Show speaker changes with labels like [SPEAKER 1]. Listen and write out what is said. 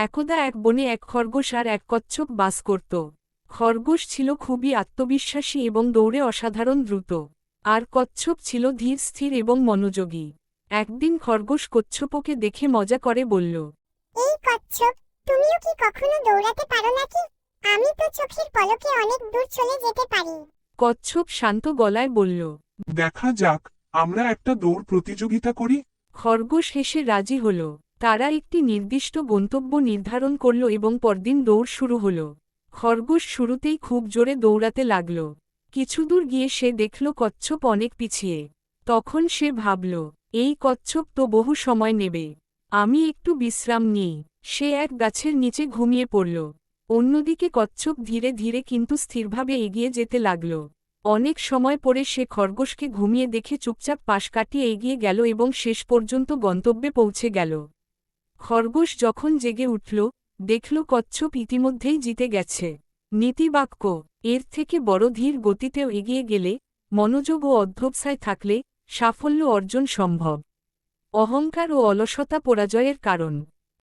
[SPEAKER 1] একদা এক বনে এক খরগোশ আর এক কচ্ছপ বাস করত। খরগোশ ছিল খুবই আত্মবিশ্বাসী এবং দৌড়ে অসাধারণ দ্রুত। আর কচ্ছপ ছিল ধীর স্থির এবং মনোযোগী। একদিন খরগোশ কচ্ছপকে দেখে মজা করে বলল,
[SPEAKER 2] এই কচ্ছপ, তুমিও কি কখনো দৌড়াতে পারো নাকি? আমি তো চোখের পলকে অনেক দূর চলে যেতে পারি।
[SPEAKER 1] কচ্ছপ শান্ত গলায় বলল।
[SPEAKER 3] দেখা যাক, আমরা একটা দৌড় প্রতিযোগিতা করি।
[SPEAKER 1] খরগোশ হেসে রাজি হল। তারা একটি নির্দিষ্ট গন্তব্য নির্ধারণ করল এবং পরদিন দৌড় শুরু হল। খরগোশ শুরুতেই খুব জোরে দৌড়াতে লাগল। কিছুদূর গিয়ে সে দেখল কচ্ছপ অনেক পিছিয়ে। তখন সে ভাবল, এই কচ্ছপ তো বহু সময় নেবে। আমি একটু বিশ্রাম নিই। সে এক গাছের নিচে ঘুমিয়ে পড়ল। অন্যদিকে কচ্ছপ ধীরে ধীরে কিন্তু স্থিরভাবে এগিয়ে যেতে লাগল। অনেক সময় পরে সে খরগোশকে ঘুমিয়ে দেখে চুপচাপ পাশ কাটিয়ে এগিয়ে গেল এবং শেষ পর্যন্ত গন্তব্যে পৌঁছে গেল। খরগোশ যখন জেগে উঠল, দেখল কচ্ছপ ইতিমধ্যেই জিতে গেছে। নীতিবাক্য: এর থেকে বড় ধীর গতিতেও এগিয়ে গেলে, মনোযোগ ও অধ্যবসায় থাকলে, সাফল্য অর্জন সম্ভব। অহংকার ও অলসতা পরাজয়ের কারণ।